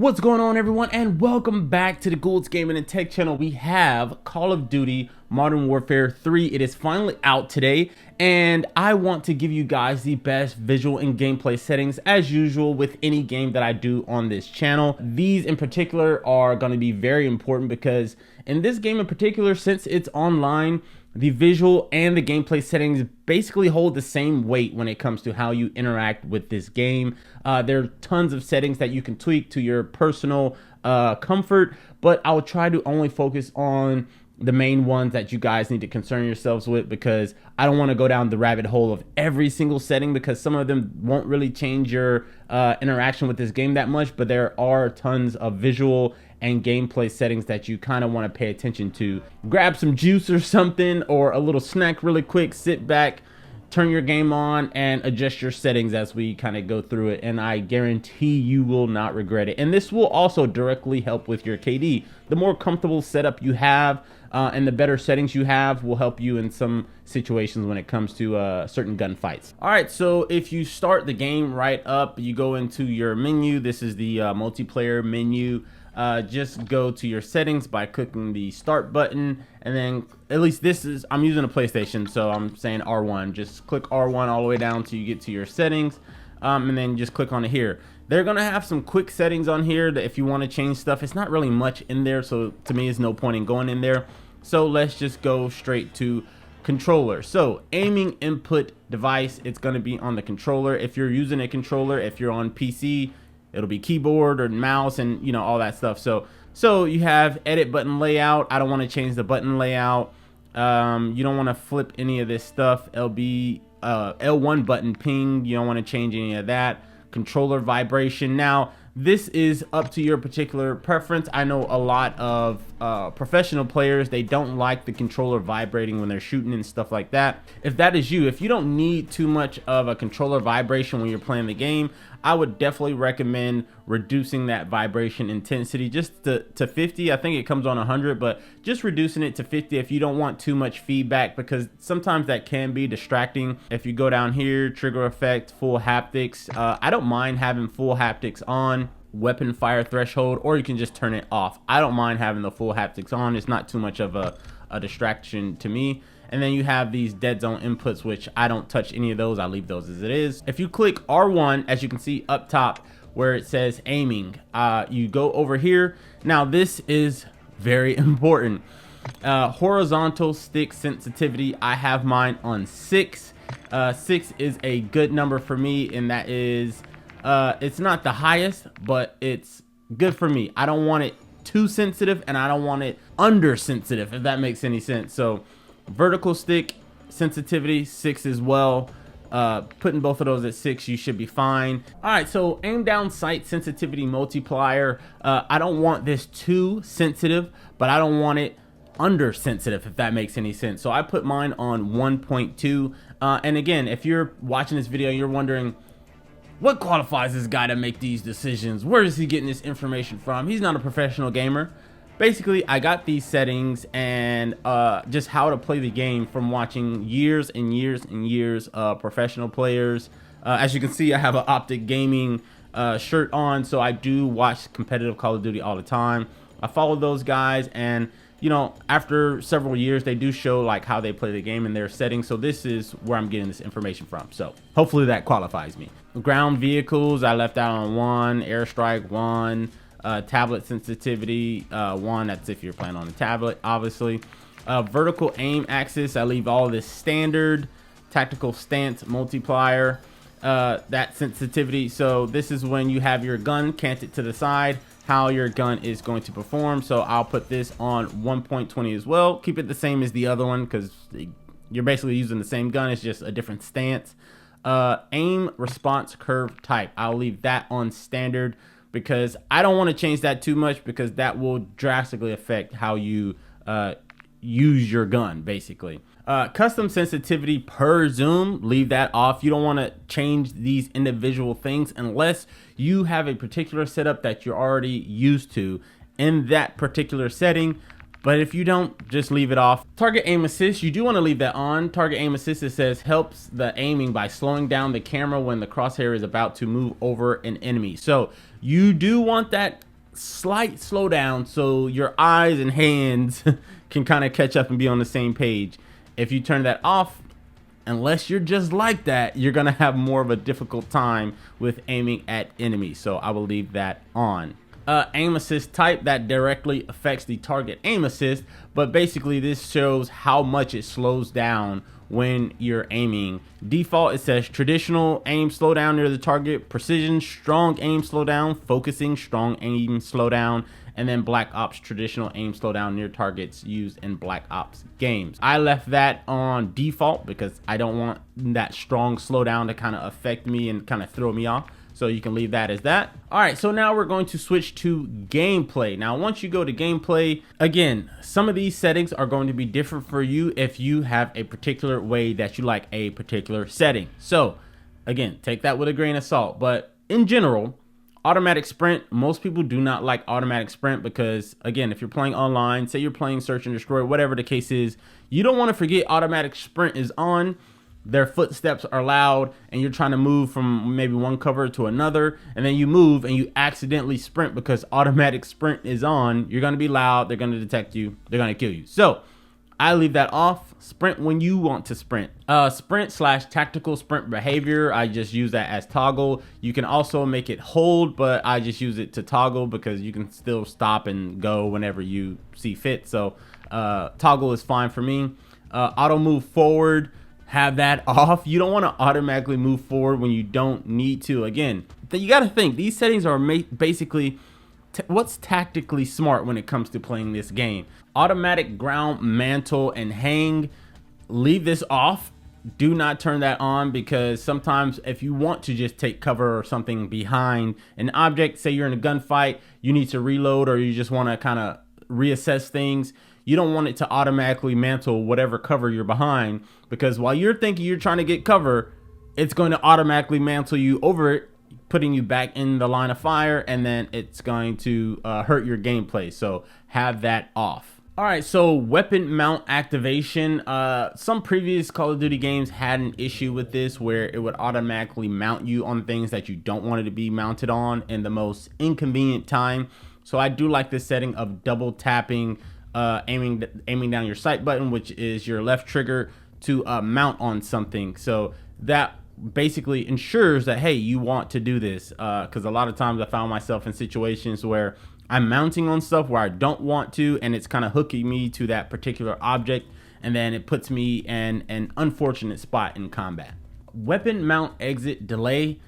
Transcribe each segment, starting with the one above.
What's going on, everyone, and welcome back to the Gould's Gaming and Tech channel. We have Call of Duty Modern Warfare 3. It is finally out today, and I want to give you guys the best visual and gameplay settings as usual with any game that I do on this channel. These in particular are going to be very important because in this game in particular, since it's online, the visual and the gameplay settings basically hold the same weight when it comes to how you interact with this game. There are tons of settings that you can tweak to your personal comfort, but I'll try to only focus on the main ones that you guys need to concern yourselves with, because I don't want to go down the rabbit hole of every single setting, because some of them won't really change your interaction with this game that much, but there are tons of visual and gameplay settings that you kind of want to pay attention to. Grab some juice or something, or a little snack really quick, sit back, turn your game on, and adjust your settings as we kind of go through it, and I guarantee you will not regret it. And this will also directly help with your KD. The more comfortable setup you have and the better settings you have will help you in some situations when it comes to certain gunfights. All right, so if you start the game right up, you go into your menu. This is the multiplayer menu. Just go to your settings by clicking the start button, and then, at least this is, I'm using a PlayStation, so I'm saying R1. Just click R1 all the way down till you get to your settings, and then just click on it here. They're gonna have some quick settings on here that if you want to change stuff, it's not really much in there, so to me, it's no point in going in there. So let's just go straight to controller. So aiming input device, it's going to be on the controller. If you're using a controller, if you're on PC, it'll be keyboard or mouse and, you know, all that stuff. So you have edit button layout. I don't want to change the button layout. You don't want to flip any of this stuff. L1 button ping, you don't want to change any of that. Controller vibration. Now this is up to your particular preference. I know a lot of professional players, they don't like the controller vibrating when they're shooting and stuff like that. If that is you, if you don't need too much of a controller vibration when you're playing the game, I would definitely recommend reducing that vibration intensity just to 50. I think it comes on 100, but just reducing it to 50 if you don't want too much feedback, because sometimes that can be distracting. If you go down here, trigger effect, full haptics, I don't mind having full haptics on. Weapon fire threshold, or you can just turn it off. I don't mind having the full haptics on. It's not too much of a distraction to me. And then you have these dead zone inputs, which I don't touch any of those. I leave those as it is. If you click R1, as you can see up top where it says aiming, you go over here. Now this is very important. Horizontal stick sensitivity, I have mine on 6. 6 is a good number for me, and that is it's not the highest, but it's good for me. I don't want it too sensitive, and I don't want it under sensitive, if that makes any sense. So vertical stick sensitivity 6 as well. Putting both of those at 6, you should be fine. All right, so aim down sight sensitivity multiplier. I don't want this too sensitive, but I don't want it under sensitive, if that makes any sense. So I put mine on 1.2. And again, if you're watching this video and you're wondering, what qualifies this guy to make these decisions? Where is he getting this information from? He's not a professional gamer. Basically, I got these settings and just how to play the game from watching years and years and years of professional players. As you can see, I have an Optic Gaming shirt on, so I do watch competitive Call of Duty all the time. I follow those guys, and you know, after several years, they do show like how they play the game in their settings. So this is where I'm getting this information from. So hopefully that qualifies me. Ground vehicles, I left out on 1. Airstrike 1. Tablet sensitivity 1. That's if you're playing on a tablet, obviously. Vertical aim axis, I leave all this standard. Tactical stance multiplier, that sensitivity. So this is when you have your gun canted to the side, how your gun is going to perform. So I'll put this on 1.20 as well. Keep it the same as the other one, because you're basically using the same gun. It's just a different stance. Aim response curve type, I'll leave that on standard, because I don't want to change that too much, because that will drastically affect how you use your gun, basically. Custom sensitivity per zoom, leave that off. You don't want to change these individual things unless you have a particular setup that you're already used to in that particular setting. But if you don't, just leave it off. Target aim assist, you do want to leave that on. Target aim assist, it says helps the aiming by slowing down the camera when the crosshair is about to move over an enemy. So you do want that slight slowdown so your eyes and hands can kind of catch up and be on the same page. If you turn that off, unless you're just like that, you're gonna have more of a difficult time with aiming at enemies. So I will leave that on. Aim assist type, that directly affects the target aim assist, but basically this shows how much it slows down when you're aiming. Default, it says traditional aim slowdown near the target, precision strong aim slowdown, focusing strong aim slowdown, and then Black Ops traditional aim slowdown near targets used in Black Ops games. I left that on default because I don't want that strong slowdown to kind of affect me and kind of throw me off. So you can leave that as that. All right, so now we're going to switch to gameplay. Now, once you go to gameplay, again, some of these settings are going to be different for you if you have a particular way that you like a particular setting. So again, take that with a grain of salt. But in general, automatic sprint, most people do not like automatic sprint because, again, if you're playing online, say you're playing search and destroy, whatever the case is, you don't want to forget automatic sprint is on. Their footsteps are loud and you're trying to move from maybe one cover to another, and then you move and you accidentally sprint because automatic sprint is on. You're going to be loud. They're going to detect you. They're going to kill you. So I leave that off. Sprint when you want to sprint. Sprint / tactical sprint behavior, I just use that as toggle. You can also make it hold, but I just use it to toggle because you can still stop and go whenever you see fit. So toggle is fine for me. Auto move forward, have that off. You don't want to automatically move forward when you don't need to. Again, you got to think these settings are basically what's tactically smart when it comes to playing this game. Automatic ground mantle and hang, leave this off. Do not turn that on because sometimes if you want to just take cover or something behind an object, say you're in a gunfight, you need to reload, or you just want to kind of reassess things, you don't want it to automatically mantle whatever cover you're behind, because while you're thinking you're trying to get cover, it's going to automatically mantle you over it, putting you back in the line of fire, and then it's going to hurt your gameplay. So have that off. All right, so weapon mount activation. Some previous Call of Duty games had an issue with this where it would automatically mount you on things that you don't want it to be mounted on in the most inconvenient time. So I do like this setting of double tapping, aiming down your sight button, which is your left trigger, to mount on something. So that basically ensures that, hey, you want to do this, because a lot of times I found myself in situations where I'm mounting on stuff where I don't want to, and it's kind of hooking me to that particular object, and then it puts me in an unfortunate spot in combat. Weapon mount exit delay.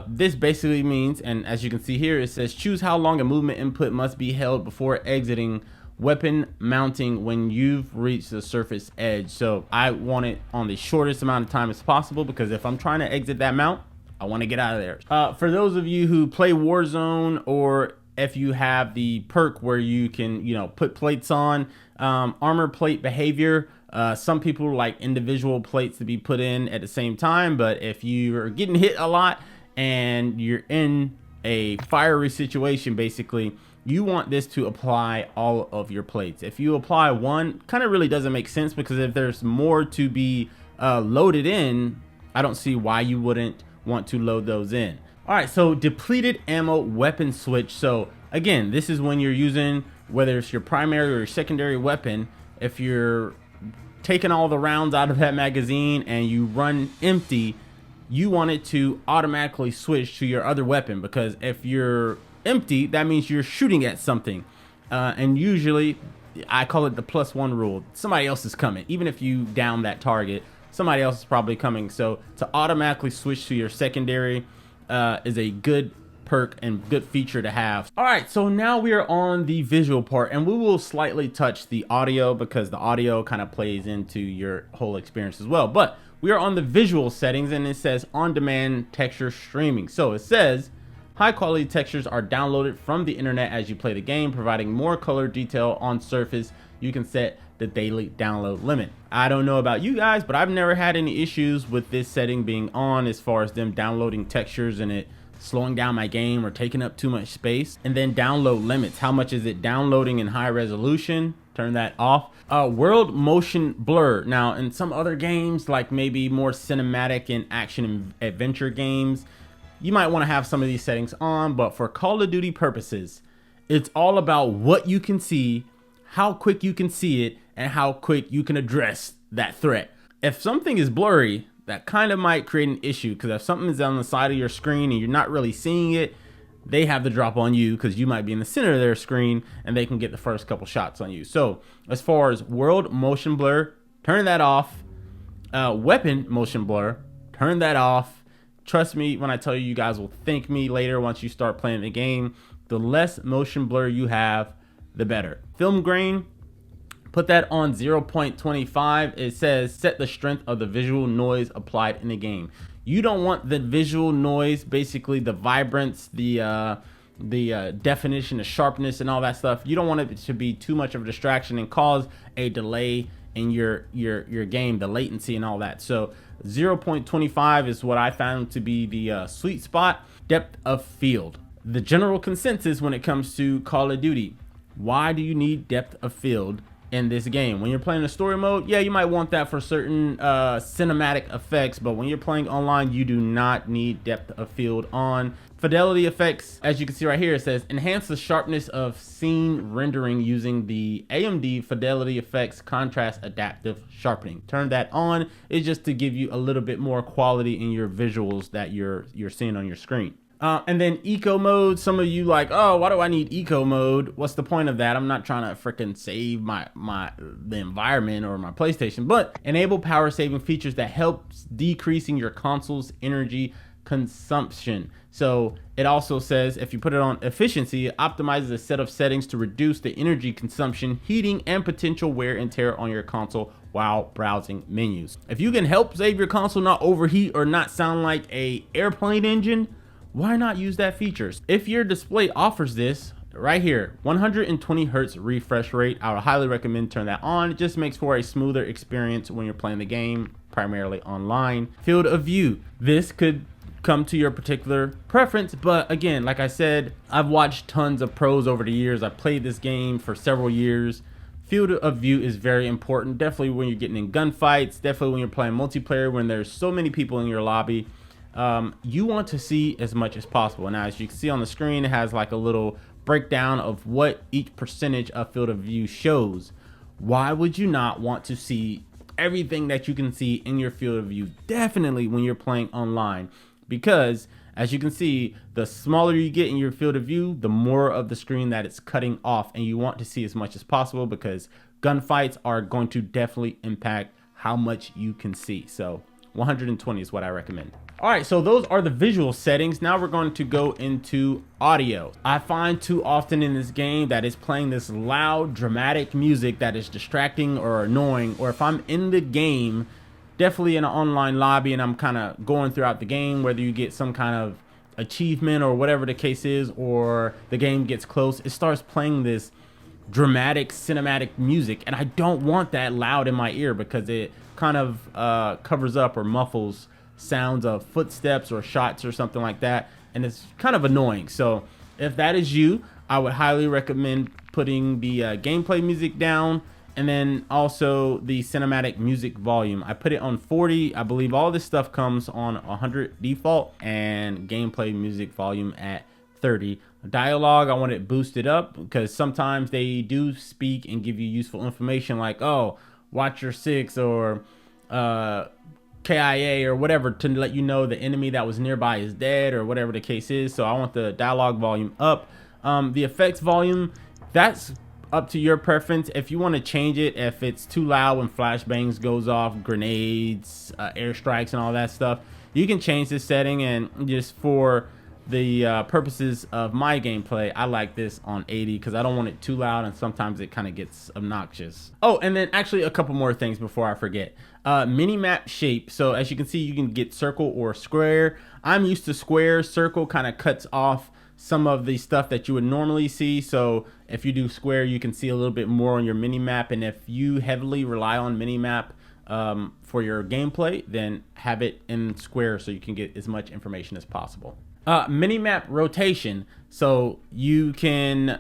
This basically means, and as you can see here, it says choose how long a movement input must be held before exiting weapon mounting when you've reached the surface edge. So I want it on the shortest amount of time as possible, because if I'm trying to exit that mount, I want to get out of there. For those of you who play Warzone, or if you have the perk where you can, put plates on, armor plate behavior, some people like individual plates to be put in at the same time, but if you're getting hit a lot and you're in a fiery situation, basically, you want this to apply all of your plates. If you apply one, kind of really doesn't make sense, because if there's more to be loaded in, I don't see why you wouldn't want to load those in. All right, so depleted ammo weapon switch. So again, this is when you're using, whether it's your primary or your secondary weapon, if you're taking all the rounds out of that magazine and you run empty, you want it to automatically switch to your other weapon, because if you're empty, that means you're shooting at something, and usually I call it the +1 rule. Somebody else is coming. Even if you down that target, somebody else is probably coming. So to automatically switch to your secondary is a good perk and good feature to have. All right, so now we are on the visual part, and we will slightly touch the audio because the audio kind of plays into your whole experience as well. But we are on the visual settings, and it says on-demand texture streaming. So it says high quality textures are downloaded from the internet as you play the game, providing more color detail on surface. You can set the daily download limit. I don't know about you guys, but I've never had any issues with this setting being on, as far as them downloading textures and it slowing down my game or taking up too much space. And then download limits. How much is it downloading in high resolution? Turn that off. World motion blur. Now, in some other games, like maybe more cinematic and action and adventure games, you might want to have some of these settings on, but for Call of Duty purposes, It's all about what you can see, how quick you can see it, and how quick you can address that threat. If something is blurry, that kind of might create an issue, because if something is on the side of your screen and you're not really seeing it, they have the drop on you because you might be in the center of their screen and they can get the first couple shots on you. So as far as world motion blur, turn that off. Weapon motion blur, turn that off. Trust me when I tell you, you guys will thank me later once you start playing the game. The less motion blur you have, the better. Film grain, put that on 0.25. It says set the strength of the visual noise applied in the game. You don't want the visual noise, basically the vibrance, the definition, the sharpness, and all that stuff. You don't want it to be too much of a distraction and cause a delay in your game, the latency and all that. So 0.25 is what I found to be the sweet spot. Depth of field. The general consensus when it comes to Call of Duty. Why do you need depth of field in this game? When you're playing a story mode, yeah, you might want that for certain cinematic effects, but when you're playing online, you do not need depth of field on. Fidelity effects, as you can see right here, it says enhance the sharpness of scene rendering using the AMD Fidelity Effects Contrast Adaptive Sharpening. Turn that on. It's just to give you a little bit more quality in your visuals that you're seeing on your screen. And then eco mode. Some of you like, oh, why do I need eco mode? What's the point of that? I'm not trying to freaking save the environment or my PlayStation, but enable power saving features that helps decreasing your console's energy consumption. So it also says if you put it on efficiency, it optimizes a set of settings to reduce the energy consumption, heating, and potential wear and tear on your console while browsing menus. If you can help save your console not overheat or not sound like a airplane engine, why not use that feature? If your display offers this right here, 120 Hertz refresh rate, I would highly recommend turn that on. It just makes for a smoother experience when you're playing the game, primarily online. Field of view. This could come to your particular preference, but again, like I said, I've watched tons of pros over the years. I played this game for several years. Field of view is very important, definitely when you're getting in gunfights, definitely when you're playing multiplayer, when there's so many people in your lobby. You want to see as much as possible. Now, as you can see on the screen, it has like a little breakdown of what each percentage of field of view shows. Why would you not want to see everything that you can see in your field of view? Definitely when you're playing online, because as you can see, the smaller you get in your field of view, the more of the screen that it's cutting off, and you want to see as much as possible because gunfights are going to definitely impact how much you can see. So 120 is what I recommend. All right, so those are the visual settings. Now we're going to go into audio. I find too often in this game that it's playing this loud, dramatic music that is distracting or annoying, or if I'm in the game, definitely in an online lobby, and I'm kind of going throughout the game, whether you get some kind of achievement or whatever the case is, or the game gets close, it starts playing this dramatic cinematic music, and I don't want that loud in my ear because it kind of covers up or muffles sounds of footsteps or shots or something like that, and it's kind of annoying. So if that is you, I would highly recommend putting the gameplay music down, and then also the cinematic music volume. I put it on 40. I believe all this stuff comes on 100 default, and gameplay music volume at 30. Dialogue, I want it boosted up because sometimes they do speak and give you useful information like, oh, watch your 6 or KIA or whatever, to let you know the enemy that was nearby is dead or whatever the case is. So I want the dialogue volume up. The effects volume, that's up to your preference. If you want to change it, if it's too loud when flashbangs goes off, grenades, airstrikes and all that stuff, you can change this setting. And just for the purposes of my gameplay, I like this on 80 because I don't want it too loud, and sometimes it kind of gets obnoxious. Oh, and then actually a couple more things before I forget. Mini map shape. So as you can see, you can get circle or square. I'm used to square. Circle kind of cuts off some of the stuff that you would normally see. So if you do square, you can see a little bit more on your mini map. And if you heavily rely on mini map for your gameplay, then have it in square so you can get as much information as possible. Minimap rotation, so you can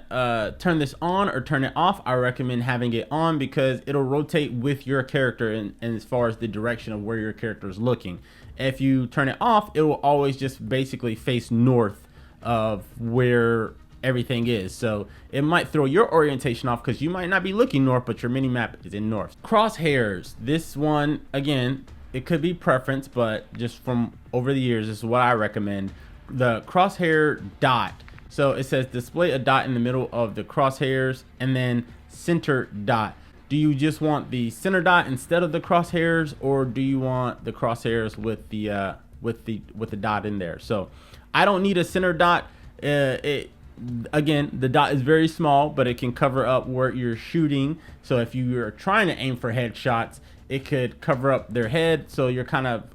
turn this on or turn it off. I recommend having it on because it'll rotate with your character and as far as the direction of where your character is looking. If you turn it off, it will always just basically face north of where everything is. So it might throw your orientation off because you might not be looking north, but your mini map is in north. Crosshairs, this one, again, it could be preference, but just from over the years, this is what I recommend. The crosshair dot. So it says display a dot in the middle of the crosshairs and then center dot. Do you just want the center dot instead of the crosshairs, or do you want the crosshairs with the dot in there? So I don't need a center dot. Again, the dot is very small, but it can cover up where you're shooting. So if you are trying to aim for headshots, it could cover up their head, so you're kind of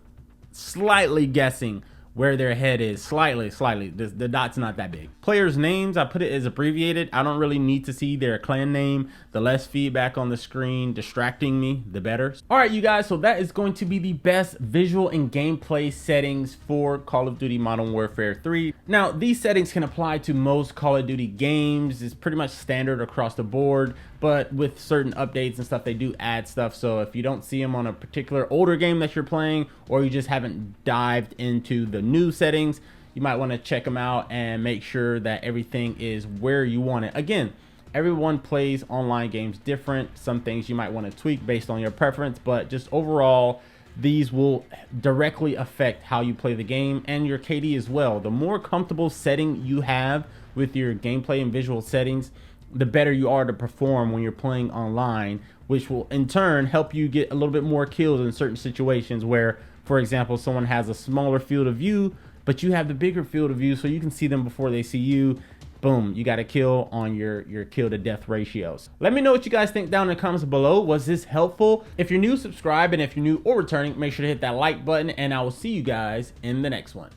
slightly guessing where their head is. Slightly. The dot's not that big. Players' names, I put it as abbreviated. I don't really need to see their clan name. The less feedback on the screen distracting me, the better. All right, you guys, so that is going to be the best visual and gameplay settings for Call of Duty Modern Warfare 3. Now, these settings can apply to most Call of Duty games. It's pretty much standard across the board, but with certain updates and stuff, they do add stuff. So if you don't see them on a particular older game that you're playing, or you just haven't dived into the new settings, you might want to check them out and make sure that everything is where you want it. Again, everyone plays online games different. Some things you might want to tweak based on your preference, but just overall, these will directly affect how you play the game and your KD as well. The more comfortable setting you have with your gameplay and visual settings, the better you are to perform when you're playing online, which will in turn help you get a little bit more kills in certain situations where, for example, someone has a smaller field of view, but you have the bigger field of view so you can see them before they see you. Boom, you got a kill on your kill to death ratios. Let me know what you guys think down in the comments below. Was this helpful? If you're new, subscribe, and if you're new or returning, make sure to hit that like button, and I will see you guys in the next one.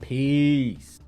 Peace.